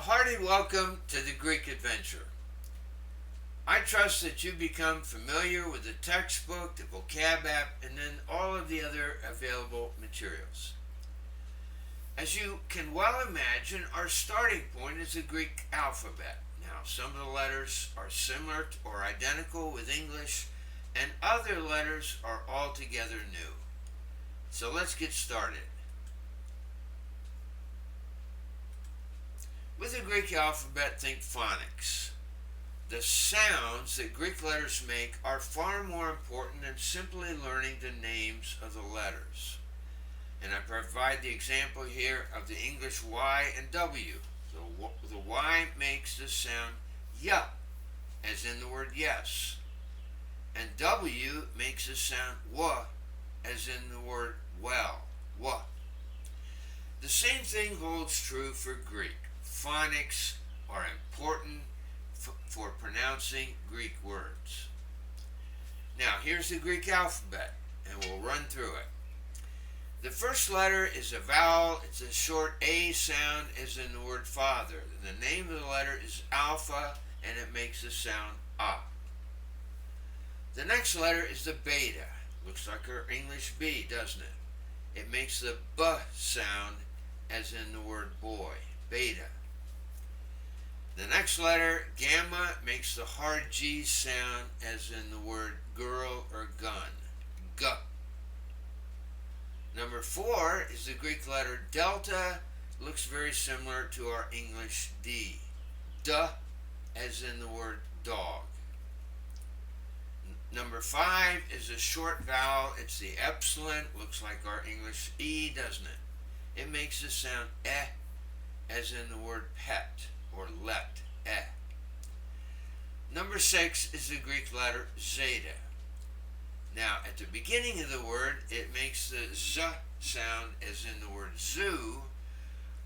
hearty welcome to the Greek adventure. I trust that you become familiar with the textbook, the vocab app, and then all of the other available materials. As you can well imagine, our starting point is the Greek alphabet. Now, some of the letters are similar or identical with English, and other letters are altogether new. So let's get started. With the Greek alphabet, think phonics. The sounds that Greek letters make are far more important than simply learning the names of the letters. And I provide the example here of the English Y and W. The Y makes the sound y, as in the word yes. And W makes the sound w, as in the word well, w. The same thing holds true for Greek. Phonics are important for pronouncing Greek words. Now, here's the Greek alphabet, and we'll run through it. The first letter is a vowel. It's a short A sound, as in the word father. The name of the letter is alpha, and it makes the sound A. The next letter is the beta. Looks like our English B, doesn't it? It makes the B sound, as in the word boy, beta. The next letter, gamma, makes the hard G sound, as in the word girl or gun, G. Number 4 is the Greek letter delta. Looks very similar to our English D, D, as in the word dog. Number 5 is a short vowel. It's the epsilon. Looks like our English E, doesn't it? It makes the sound as in the word pet or let, Number 6 is the Greek letter zeta. Now, at the beginning of the word, it makes the z sound, as in the word zoo,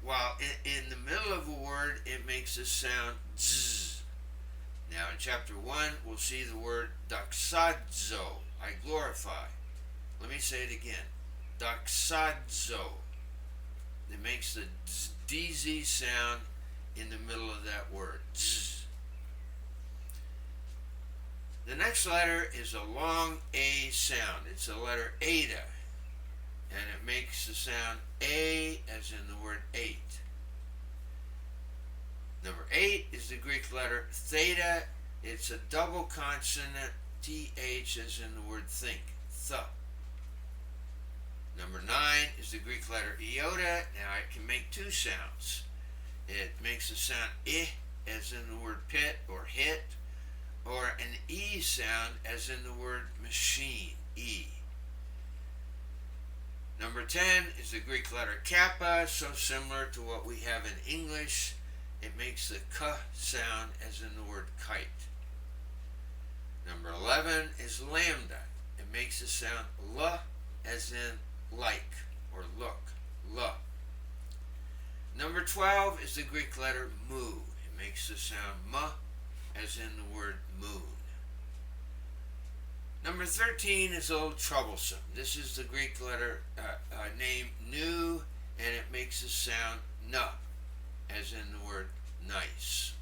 while in the middle of a word, it makes the sound z. Now, in chapter 1, we'll see the word doxazo, I glorify. Let me say it again, doxazo. It makes the dz sound in the middle of that word, z. The next letter is a long A sound. It's the letter eta, and it makes the sound A, as in the word eight. Number 8 is the Greek letter theta. It's a double consonant, th, as in the word think, th. Number 9 is the Greek letter iota. Now it can make two sounds. It makes the sound I, as in the word pit or hit, or an E sound, as in the word machine, E. Number 10 is the Greek letter kappa, so similar to what we have in English. It makes the k sound, as in the word kite. Number 11 is lambda. It makes the sound l, as in like or look, l. Number 12 is the Greek letter mu. It makes the sound m, as in the word moon. Number 13 is a little troublesome. This is the Greek letter name nu, and it makes the sound n, as in the word nice.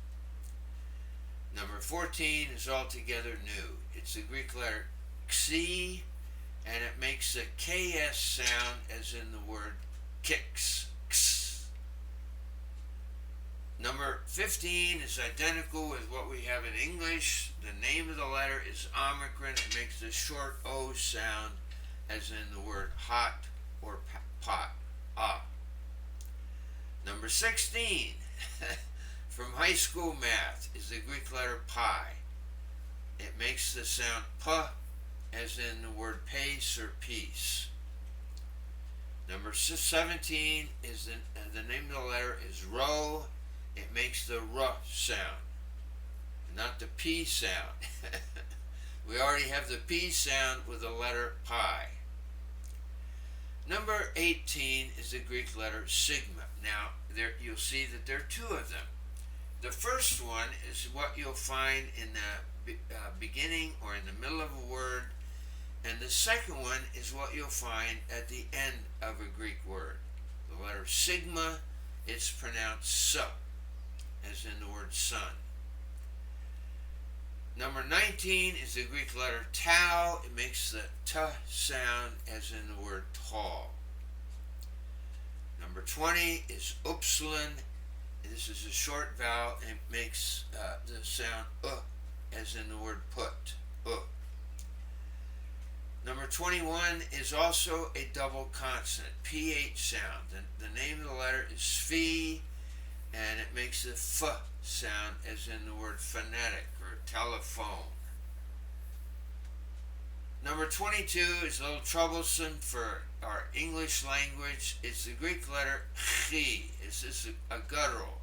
Number 14 is altogether new. It's the Greek letter xi, and it makes the ks sound, as in the word kicks, x. Number 15 is identical with what we have in English. The name of the letter is omicron. It makes the short O sound, as in the word hot or pot, ah. Number 16, from high school math, is the Greek letter pi. It makes the sound p, as in the word pace or peace. Number 17 is the name of the letter is rho. It makes the r sound, not the p sound. We already have the p sound with the letter pi. Number 18 is the Greek letter sigma. Now, you'll see that there are two of them. The first one is what you'll find in the beginning or in the middle of a word, and the second one is what you'll find at the end of a Greek word. The letter sigma, it's pronounced s. as in the word sun. Number 19 is the Greek letter tau. It makes the t sound as in the word tall. Number 20 is upsilon. This is a short vowel and it makes the sound as in the word put. Number 21 is also a double consonant, ph sound. The name of the letter is phi, and it makes the f sound as in the word phonetic or telephone. Number 22 is a little troublesome for our English language. It's the Greek letter chi. It's just a guttural,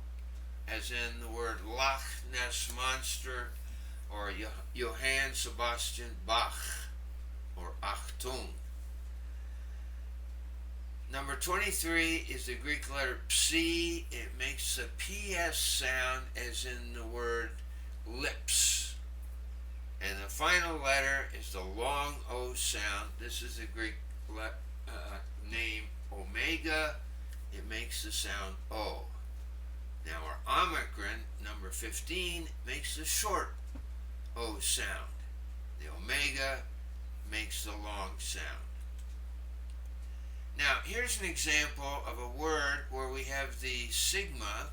as in the word Loch Ness Monster or Johann Sebastian Bach or Achtung. Number 23 is the Greek letter psi. It makes the ps sound as in the word lips. And the final letter is the long O sound. This is the Greek name omega. It makes the sound O. Now our omicron, number 15, makes the short O sound. The omega makes the long sound. Now here's an example of a word where we have the sigma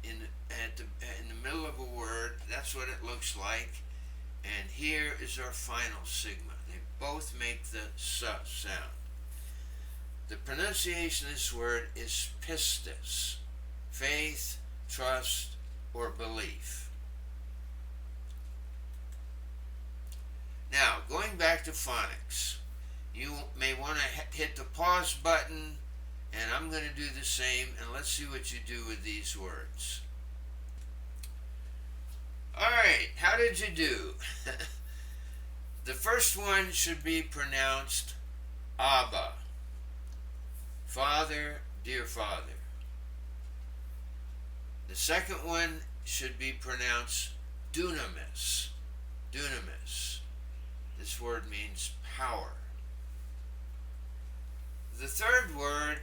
in the middle of a word. That's what it looks like. And here is our final sigma. They both make the s sound. The pronunciation of this word is pistis, faith, trust, or belief. Now, going back to phonics, you may want to hit the pause button, and I'm going to do the same, and let's see what you do with these words. Alright, how did you do? The first one should be pronounced Abba. Father, dear Father. The second one should be pronounced dunamis. Dunamis. This word means power. The third word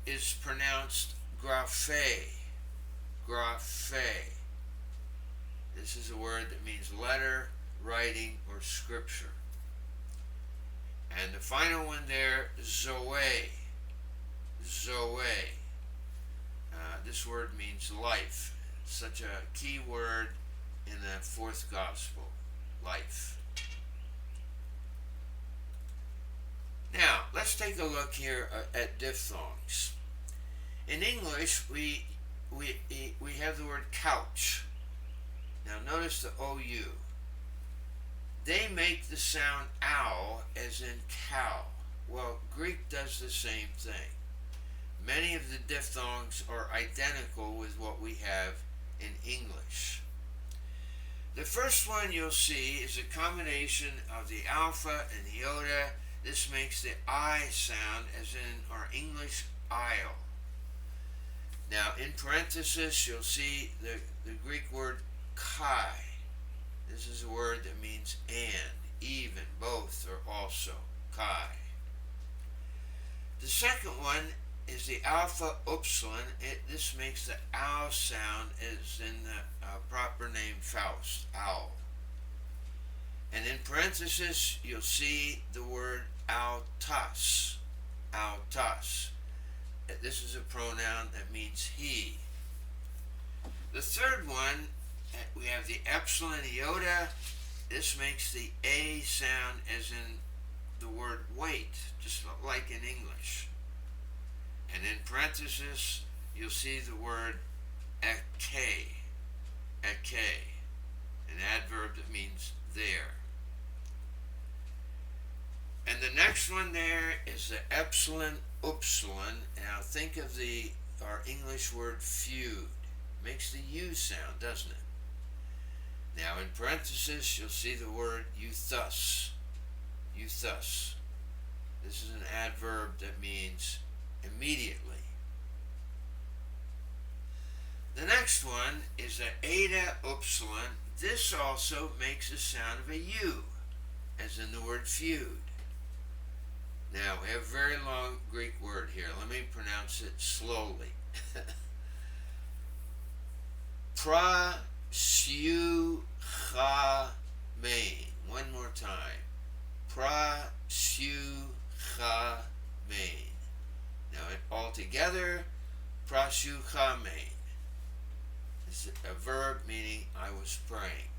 is pronounced graphe. Graphe. This is a word that means letter, writing, or scripture. And the final one there, zoe. Zoe. This word means life. It's such a key word in the fourth gospel, life. Now, let's take a look here at diphthongs. In English, we have the word couch. Now notice the OU. They make the sound ow as in cow. Well, Greek does the same thing. Many of the diphthongs are identical with what we have in English. The first one you'll see is a combination of the alpha and the iota. This makes the I sound as in our English aisle. Now in parenthesis you'll see the Greek word kai. This is a word that means and, even, both, or also. Kai. The second one is the alpha upsilon. This makes the ow sound as in the proper name Faust, owl. And in parenthesis you'll see the word autas. Autas. This is a pronoun that means he. The third one, we have the epsilon iota. This makes the A sound as in the word wait, just like in English. And in parenthesis, you'll see the word eke, an adverb that means there. And the next one there is the epsilon upsilon. Now think of our English word feud. Makes the U sound, doesn't it? Now in parenthesis, you'll see the word euthus. Euthus. This is an adverb that means immediately. The next one is the eta upsilon. This also makes the sound of a U, as in the word feud. Now, we have a very long Greek word here. Let me pronounce it slowly. Prasyuchamein. One more time. Prasyuchamein. Now all together, prasyuchamein is a verb meaning I was praying.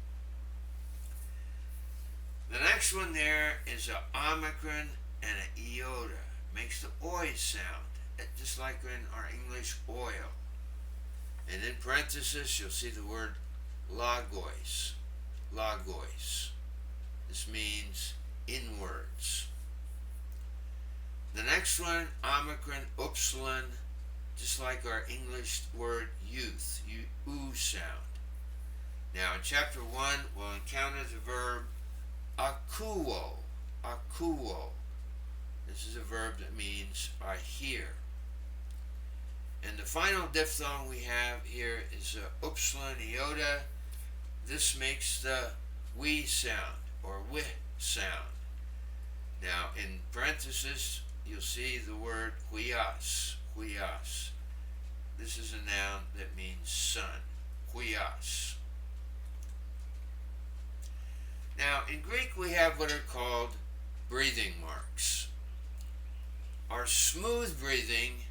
The next one there is a omicron and an iota. Makes the oi sound, just like in our English oil. And in parenthesis, you'll see the word logos. Logos. This means inwards. The next one, omicron, upsilon, just like our English word youth, oo sound. Now in chapter 1, we'll encounter the verb akuo. Akuo. This is a verb that means I hear. And the final diphthong we have here is upsilon iota. This makes the we sound or wi sound. Now in parenthesis, you'll see the word huios. Huios. This is a noun that means sun. Huios. Now in Greek we have what are called breathing marks. Our smooth breathing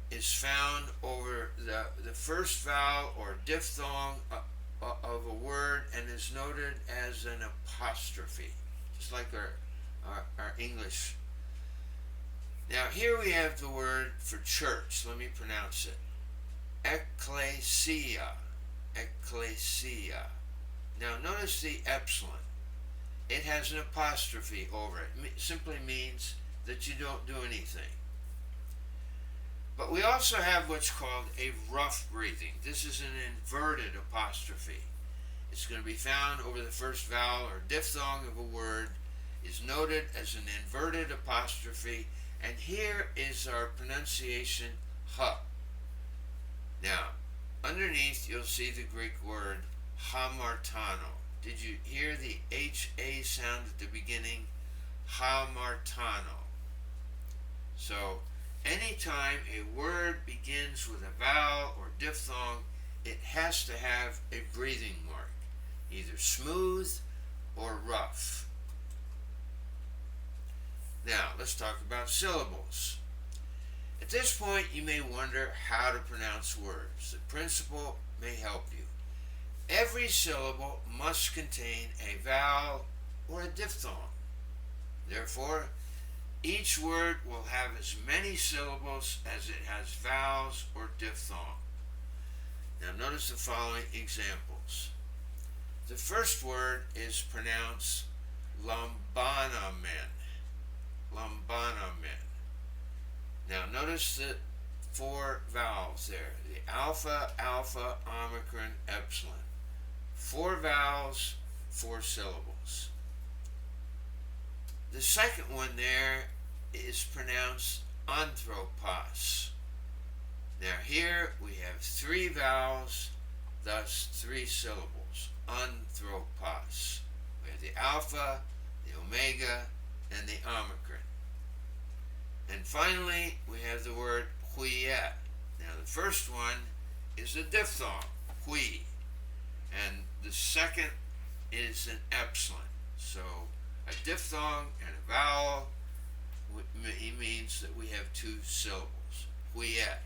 is found over the first vowel or diphthong of a word and is noted as an apostrophe, just like our English. Now here we have the word for church. Let me pronounce it. Ecclesia. Ecclesia. Now notice the epsilon. It has an apostrophe over it. It simply means that you don't do anything. But we also have what's called a rough breathing. This is an inverted apostrophe. It's going to be found over the first vowel or diphthong of a word, is noted as an inverted apostrophe, and here is our pronunciation, ha. Now, underneath you'll see the Greek word hamartano. Did you hear the HA sound at the beginning? Hamartano. So, anytime a word begins with a vowel or diphthong, it has to have a breathing mark, either smooth or rough. Now, let's talk about syllables. At this point, you may wonder how to pronounce words. The principle may help you. Every syllable must contain a vowel or a diphthong. Therefore, each word will have as many syllables as it has vowels or diphthong. Now notice the following examples. The first word is pronounced lambanamen. Lambanamen. Now notice the 4 vowels there. The alpha, alpha, omicron, epsilon. 4 vowels, 4 syllables. The second one there is pronounced anthropos. Now here we have 3 vowels, thus 3 syllables. Anthropos. We have the alpha, the omega, and the omicron. And finally, we have the word huie. Now the first one is a diphthong, hui. And the second is an epsilon. So a diphthong and a vowel means that we have 2 syllables. Huie.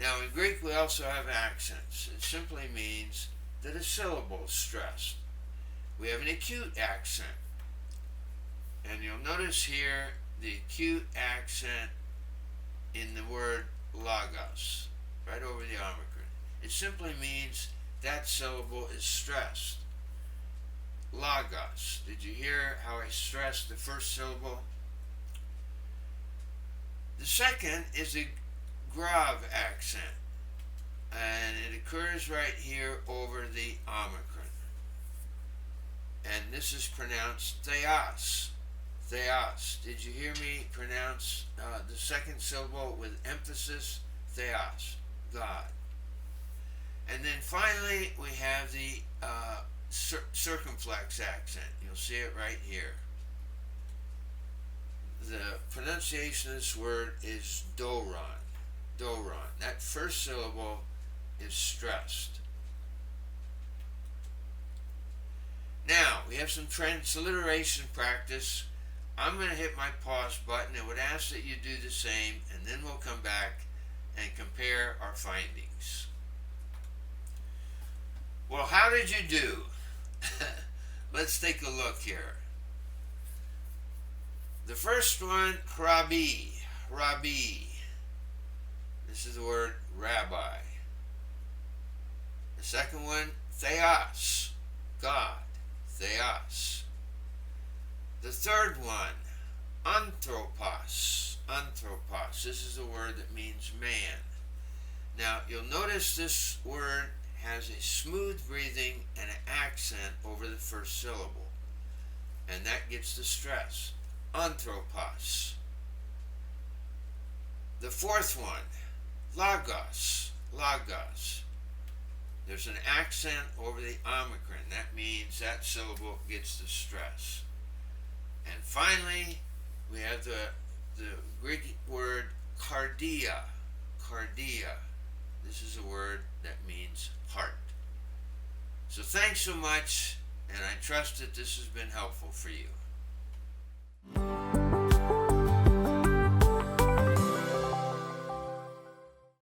Now in Greek we also have accents. It simply means that a syllable is stressed. We have an acute accent. And you'll notice here the acute accent in the word logos, right over the omicron. It simply means that syllable is stressed. Logos. Did you hear how I stressed the first syllable? The second is a grave accent, and it occurs right here over the omicron. And this is pronounced theos. Theos. Did you hear me pronounce the second syllable with emphasis? Theos. God. And then finally we have the circumflex accent. You'll see it right here. The pronunciation of this word is doron. doron. That first syllable is stressed. Now, we have some transliteration practice. I'm going to hit my pause button and would ask that you do the same, and then we'll come back and compare our findings. Well, how did you do? Let's take a look here. The first one, Rabbi. Rabbi. This is the word rabbi. The second one, Theos. God. Theos. The third one, Anthropos. Anthropos. This is a word that means man. Now, you'll notice this word has a smooth breathing and an accent over the first syllable. And that gets the stress. Anthropos. The fourth one, Logos. Logos. There's an accent over the omicron. That means that syllable gets the stress. And finally, we have the Greek word cardia. Cardia. This is a word that means heart. So thanks so much, and I trust that this has been helpful for you.